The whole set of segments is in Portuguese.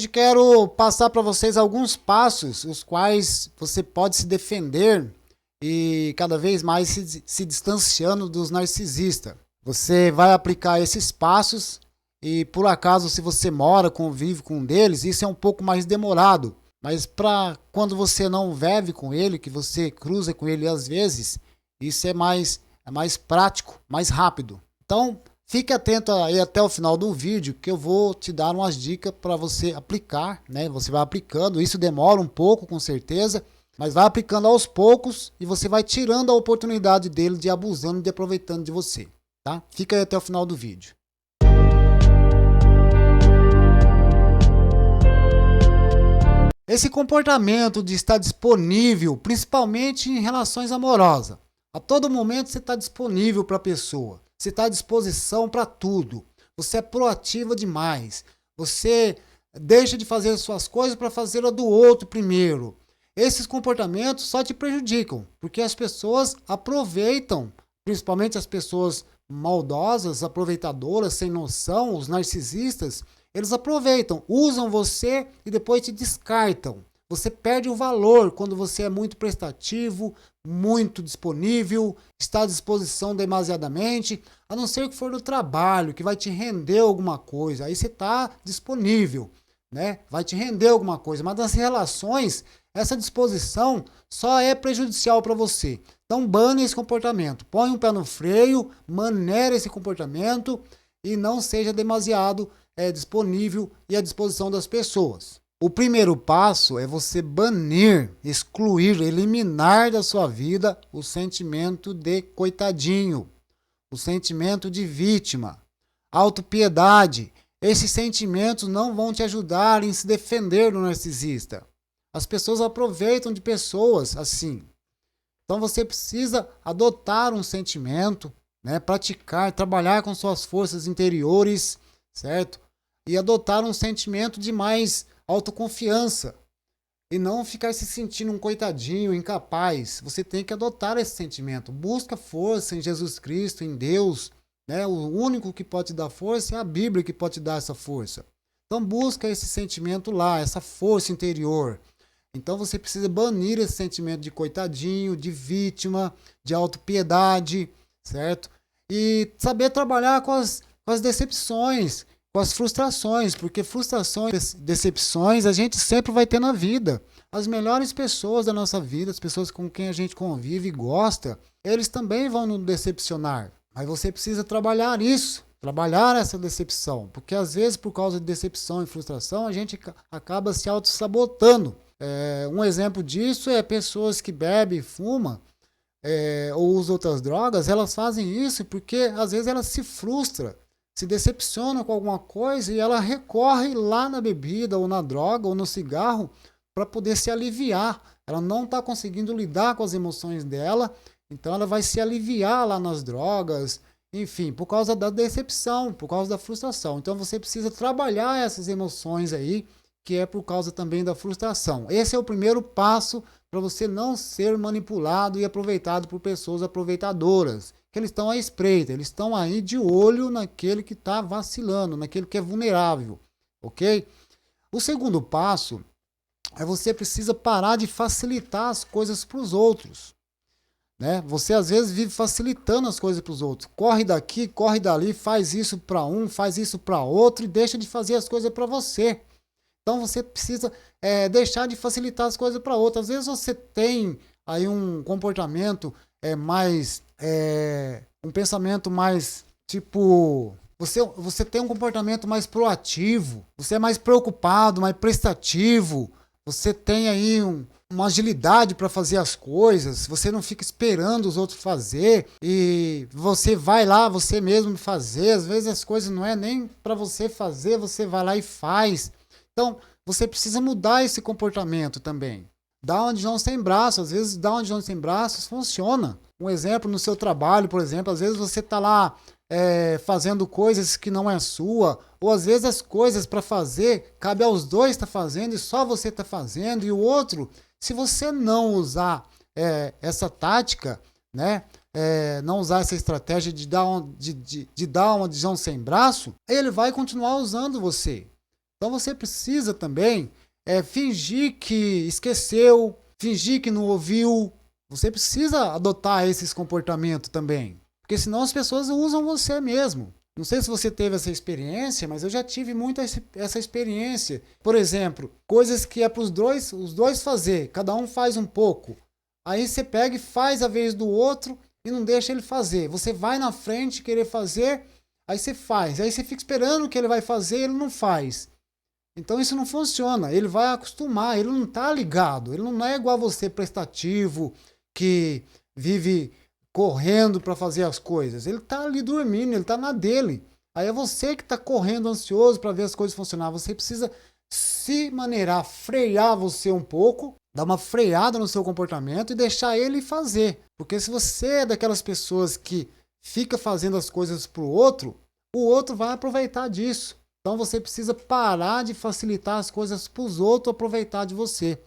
Hoje quero passar para vocês alguns passos, os quais você pode se defender e cada vez mais se distanciando dos narcisistas. Você vai aplicar esses passos e, por acaso, se você mora, convive com um deles, isso é um pouco mais demorado. Mas para quando você não vive com ele, que você cruza com ele às vezes, isso é mais prático, mais rápido. Então, fique atento aí até o final do vídeo, que eu vou te dar umas dicas para você aplicar, né? Você vai aplicando, isso demora um pouco com certeza, mas vai aplicando aos poucos e você vai tirando a oportunidade dele de abusando e de aproveitando de você, tá? Fica aí até o final do vídeo. Esse comportamento de estar disponível, principalmente em relações amorosas. A todo momento você está disponível para a pessoa. Você está à disposição para tudo. Você é proativa demais. Você deixa de fazer as suas coisas para fazer a do outro primeiro. Esses comportamentos só te prejudicam, porque as pessoas aproveitam, principalmente as pessoas maldosas, aproveitadoras, sem noção, os narcisistas. Eles aproveitam, usam você e depois te descartam. Você perde o valor quando você é muito prestativo, muito disponível, está à disposição demasiadamente, a não ser que for no trabalho, que vai te render alguma coisa. Aí você está disponível, né? Vai te render alguma coisa. Mas nas relações, essa disposição só é prejudicial para você. Então bane esse comportamento. Põe um pé no freio, maneira esse comportamento e não seja demasiado disponível e à disposição das pessoas. O primeiro passo é você banir, excluir, eliminar da sua vida o sentimento de coitadinho, o sentimento de vítima, autopiedade. Esses sentimentos não vão te ajudar em se defender do narcisista. As pessoas aproveitam de pessoas assim. Então você precisa adotar um sentimento, né, praticar, trabalhar com suas forças interiores, certo? E adotar um sentimento de mais autoconfiança e não ficar se sentindo um coitadinho, incapaz. Você tem que adotar esse sentimento. Busca força em Jesus Cristo, em Deus, né? O único que pode te dar força é a Bíblia que pode te dar essa força. Então busca esse sentimento lá, essa força interior. Então você precisa banir esse sentimento de coitadinho, de vítima, de autopiedade, certo? E saber trabalhar com as decepções, com as frustrações, porque frustrações, decepções a gente sempre vai ter na vida. As melhores pessoas da nossa vida, as pessoas com quem a gente convive e gosta, eles também vão nos decepcionar. Mas você precisa trabalhar isso, trabalhar essa decepção, porque às vezes por causa de decepção e frustração a gente acaba se auto-sabotando. Um exemplo disso é pessoas que bebem, fumam, ou usam outras drogas, elas fazem isso porque às vezes elas se frustram, se decepciona com alguma coisa e ela recorre lá na bebida ou na droga ou no cigarro para poder se aliviar. Ela não está conseguindo lidar com as emoções dela, então ela vai se aliviar lá nas drogas, enfim, por causa da decepção, por causa da frustração. Então você precisa trabalhar essas emoções aí, que é por causa também da frustração. Esse é o primeiro passo para você não ser manipulado e aproveitado por pessoas aproveitadoras. Que eles estão à espreita, eles estão aí de olho naquele que está vacilando, naquele que é vulnerável, ok? O segundo passo é você precisa parar de facilitar as coisas para os outros, né? Você às vezes vive facilitando as coisas para os outros, corre daqui, corre dali, faz isso para um, faz isso para outro e deixa de fazer as coisas para você. Então você precisa deixar de facilitar as coisas para outros. Às vezes você tem aí um comportamento um pensamento mais tipo, você tem um comportamento mais proativo, você é mais preocupado, mais prestativo, você tem aí uma agilidade para fazer as coisas, você não fica esperando os outros fazer e você vai lá você mesmo fazer. Às vezes as coisas não é nem para você fazer, você vai lá e faz. Então você precisa mudar esse comportamento também. Dar onde não tem braço, às vezes dar onde não tem braços funciona. Um exemplo no seu trabalho, por exemplo, às vezes você está lá fazendo coisas que não é sua, ou às vezes as coisas para fazer, cabe aos dois estar fazendo e só você está fazendo, e o outro, se você não usar essa tática, né, não usar essa estratégia de dar onde não tem braço, ele vai continuar usando você. Então você precisa também fingir que esqueceu, fingir que não ouviu. Você precisa adotar esses comportamentos também. Porque senão as pessoas usam você mesmo. Não sei se você teve essa experiência, mas eu já tive muito essa experiência. Por exemplo, coisas que é para os dois fazer, cada um faz um pouco. Aí você pega e faz a vez do outro e não deixa ele fazer. Você vai na frente querer fazer, aí você faz. Aí você fica esperando o que ele vai fazer e ele não faz. Então isso não funciona. Ele vai acostumar, ele não está ligado. Ele não é igual a você, prestativo, que vive correndo para fazer as coisas. Ele está ali dormindo, ele está na dele. Aí é você que está correndo ansioso para ver as coisas funcionar. Você precisa se maneirar, frear você um pouco, dar uma freada no seu comportamento e deixar ele fazer. Porque se você é daquelas pessoas que fica fazendo as coisas para o outro vai aproveitar disso. Então você precisa parar de facilitar as coisas para os outros aproveitar de você.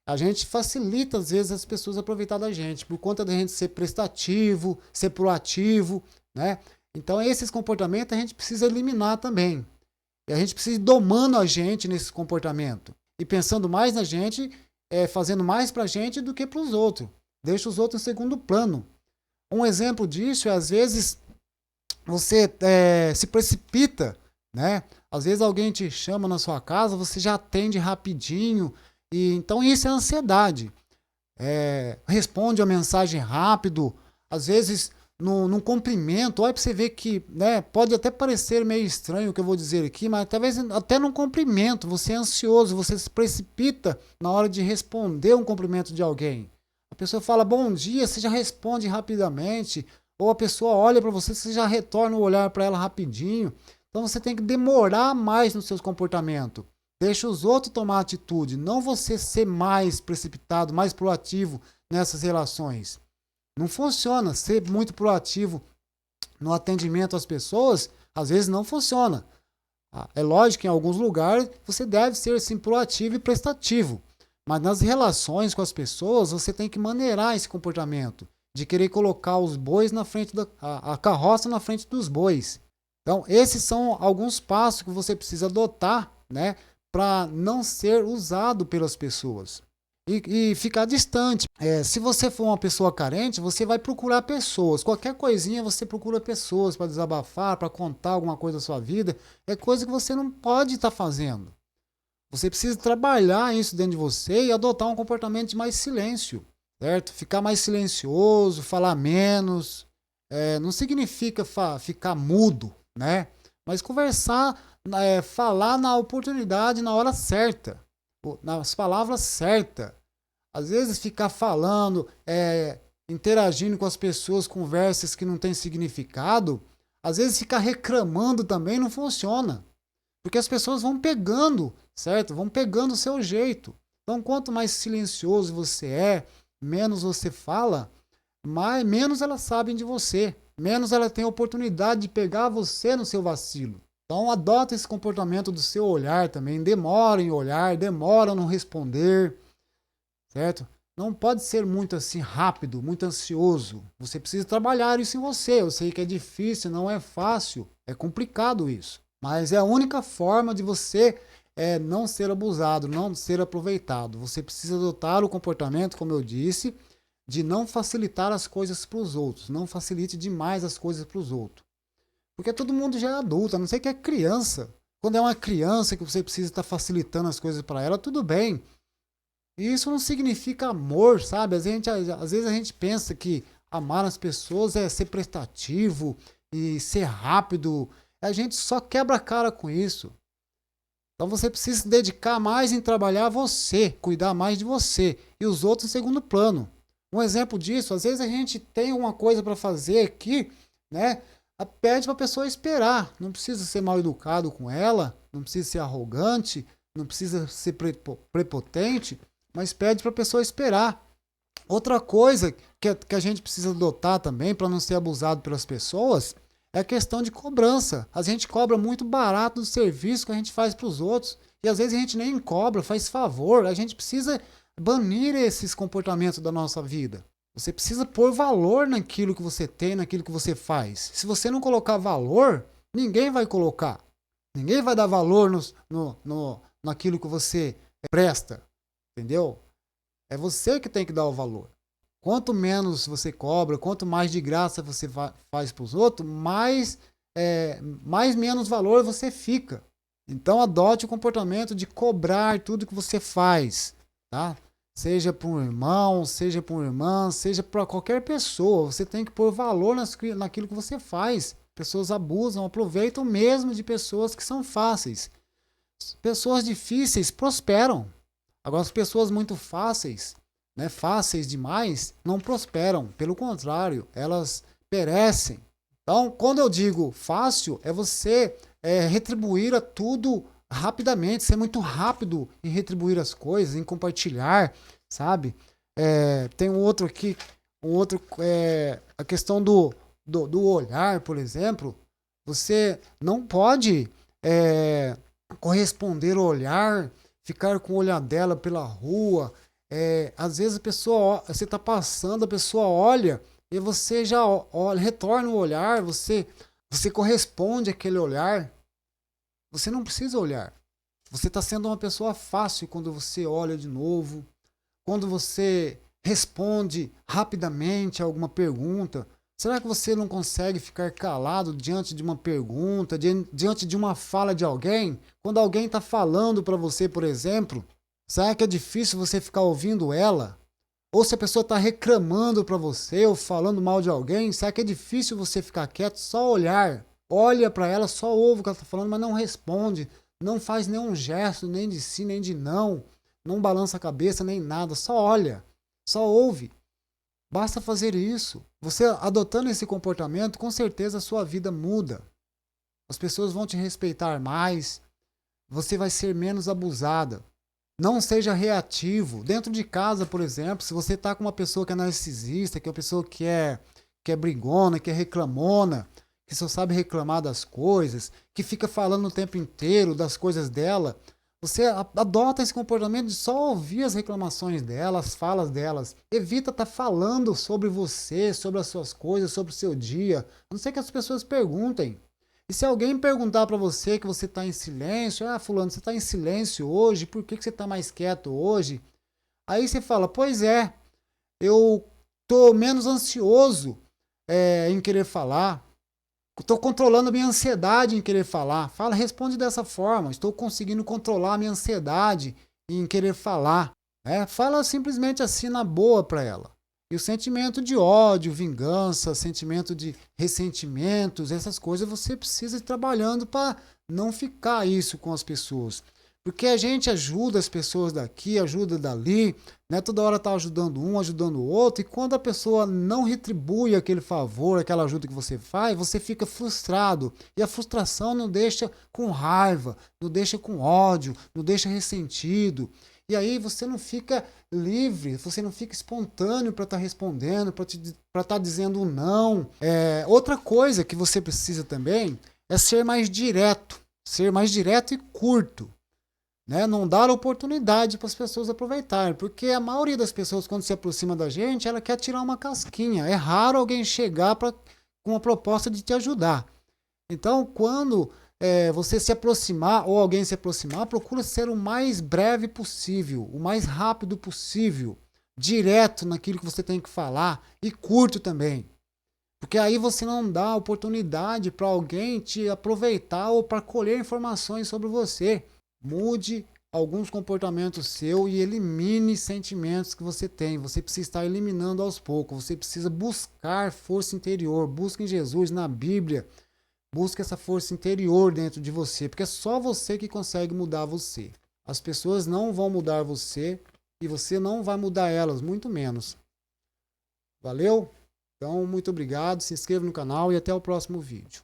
A gente facilita, às vezes, as pessoas aproveitar da gente, por conta da gente ser prestativo, ser proativo, né? Então, esses comportamentos a gente precisa eliminar também. E a gente precisa ir domando a gente nesse comportamento. E pensando mais na gente, fazendo mais pra gente do que para os outros. Deixa os outros em segundo plano. Um exemplo disso é, às vezes, você se precipita, né? Às vezes alguém te chama na sua casa, você já atende rapidinho. E então isso é ansiedade. Responde a mensagem rápido, às vezes num cumprimento. Olha para você ver que, né, pode até parecer meio estranho o que eu vou dizer aqui, mas talvez até num cumprimento você é ansioso, você se precipita na hora de responder um cumprimento de alguém. A pessoa fala bom dia, você já responde rapidamente, ou a pessoa olha para você, você já retorna o olhar para ela rapidinho. Então você tem que demorar mais nos seus comportamentos. Deixa os outros tomar atitude, não você ser mais precipitado, mais proativo nessas relações. Não funciona. Ser muito proativo no atendimento às pessoas, às vezes não funciona. É lógico que em alguns lugares você deve ser sim proativo e prestativo. Mas nas relações com as pessoas, você tem que maneirar esse comportamento de querer colocar os bois na frente a carroça na frente dos bois. Então, esses são alguns passos que você precisa adotar, né, para não ser usado pelas pessoas e ficar distante. Se você for uma pessoa carente, você vai procurar pessoas. Qualquer coisinha você procura pessoas para desabafar, para contar alguma coisa da sua vida. É coisa que você não pode estar fazendo. Você precisa trabalhar isso dentro de você e adotar um comportamento de mais silêncio, certo? Ficar mais silencioso, falar menos. Não significa ficar mudo, né? Mas conversar, falar na oportunidade, na hora certa, nas palavras certas. Às vezes ficar falando, interagindo com as pessoas, conversas que não têm significado, às vezes ficar reclamando também não funciona. Porque as pessoas vão pegando, certo? Vão pegando o seu jeito. Então, quanto mais silencioso você menos você fala, menos elas sabem de você. Menos ela tem a oportunidade de pegar você no seu vacilo. Então adota esse comportamento do seu olhar também. Demora em olhar, demora a não responder, certo? Não pode ser muito assim rápido, muito ansioso. Você precisa trabalhar isso em você. Eu sei que é difícil, não é fácil, é complicado isso. Mas é a única forma de você não ser abusado, não ser aproveitado. Você precisa adotar o comportamento, como eu disse, de não facilitar as coisas para os outros. Não facilite demais as coisas para os outros. Porque todo mundo já é adulto, a não ser que é criança. Quando é uma criança que você precisa estar facilitando as coisas para ela, tudo bem. E isso não significa amor, sabe? Às vezes a gente pensa que amar as pessoas é ser prestativo e ser rápido. A gente só quebra a cara com isso. Então você precisa se dedicar mais em trabalhar você, cuidar mais de você. E os outros em segundo plano. Um exemplo disso, às vezes a gente tem uma coisa para fazer aqui, né? Pede para a pessoa esperar. Não precisa ser mal educado com ela, não precisa ser arrogante, não precisa ser prepotente, mas pede para a pessoa esperar. Outra coisa que a gente precisa adotar também para não ser abusado pelas pessoas é a questão de cobrança. A gente cobra muito barato do serviço que a gente faz para os outros e às vezes a gente nem cobra, faz favor. A gente precisa banir esses comportamentos da nossa vida. Você precisa pôr valor naquilo que você tem, naquilo que você faz. Se você não colocar valor, ninguém vai colocar. Ninguém vai dar valor naquilo que você presta, entendeu? É você que tem que dar o valor. Quanto menos você cobra, quanto mais de graça você faz para os outros, mais menos valor você fica. Então adote o comportamento de cobrar tudo que você faz, tá? Seja para um irmão, seja para uma irmã, seja para qualquer pessoa. Você tem que pôr valor naquilo que você faz. Pessoas abusam, aproveitam mesmo de pessoas que são fáceis. Pessoas difíceis prosperam. Agora, as pessoas muito fáceis, né, fáceis demais, não prosperam. Pelo contrário, elas perecem. Então, quando eu digo fácil, é você retribuir a tudo rapidamente, ser muito rápido em retribuir as coisas, em compartilhar, sabe? Tem um outro aqui, a questão do olhar, por exemplo. Você não pode corresponder ao olhar, ficar com o olhar dela pela rua. Às vezes a pessoa, você está passando, a pessoa olha e você já olha, retorna o olhar, você corresponde àquele olhar. Você não precisa olhar. Você está sendo uma pessoa fácil quando você olha de novo, quando você responde rapidamente a alguma pergunta. Será que você não consegue ficar calado diante de uma pergunta, diante de uma fala de alguém? Quando alguém está falando para você, por exemplo, será que é difícil você ficar ouvindo ela? Ou se a pessoa está reclamando para você ou falando mal de alguém, será que é difícil você ficar quieto, só olhar? Olha para ela, só ouve o que ela está falando, mas não responde, não faz nenhum gesto, nem de sim, nem de não balança a cabeça, nem nada, só olha, só ouve. Basta fazer isso. Você adotando esse comportamento, com certeza a sua vida muda. As pessoas vão te respeitar mais, você vai ser menos abusada. Não seja reativo. Dentro de casa, por exemplo, se você está com uma pessoa que é narcisista, que é uma pessoa que é brigona, que é reclamona, que só sabe reclamar das coisas, que fica falando o tempo inteiro das coisas dela, você adota esse comportamento de só ouvir as reclamações dela, as falas delas. Evita estar falando sobre você, sobre as suas coisas, sobre o seu dia. A não ser que as pessoas perguntem. E se alguém perguntar para você que você está em silêncio, fulano, você está em silêncio hoje, por que você está mais quieto hoje? Aí você fala, pois é, eu estou menos ansioso em querer falar. Estou controlando a minha ansiedade em querer falar. Responde dessa forma. Estou conseguindo controlar a minha ansiedade em querer falar. Fala simplesmente assim na boa para ela. E o sentimento de ódio, vingança, sentimento de ressentimentos, essas coisas você precisa ir trabalhando para não ficar isso com as pessoas. Porque a gente ajuda as pessoas daqui, ajuda dali, né? Toda hora tá ajudando um, ajudando o outro, e quando a pessoa não retribui aquele favor, aquela ajuda que você faz, você fica frustrado. E a frustração não deixa com raiva, não deixa com ódio, não deixa ressentido. E aí você não fica livre, você não fica espontâneo para estar respondendo, para estar dizendo um não. Outra coisa que você precisa também é ser mais direto e curto. Né? Não dar oportunidade para as pessoas aproveitarem, porque a maioria das pessoas, quando se aproxima da gente, ela quer tirar uma casquinha. É raro alguém chegar com uma proposta de te ajudar. Então, quando você se aproximar ou alguém se aproximar, procura ser o mais breve possível, o mais rápido possível, direto naquilo que você tem que falar e curto também. Porque aí você não dá oportunidade para alguém te aproveitar ou para colher informações sobre você. Mude alguns comportamentos seus e elimine sentimentos que você tem. Você precisa estar eliminando aos poucos. Você precisa buscar força interior. Busque em Jesus, na Bíblia. Busque essa força interior dentro de você. Porque é só você que consegue mudar você. As pessoas não vão mudar você e você não vai mudar elas, muito menos. Valeu? Então, muito obrigado. Se inscreva no canal e até o próximo vídeo.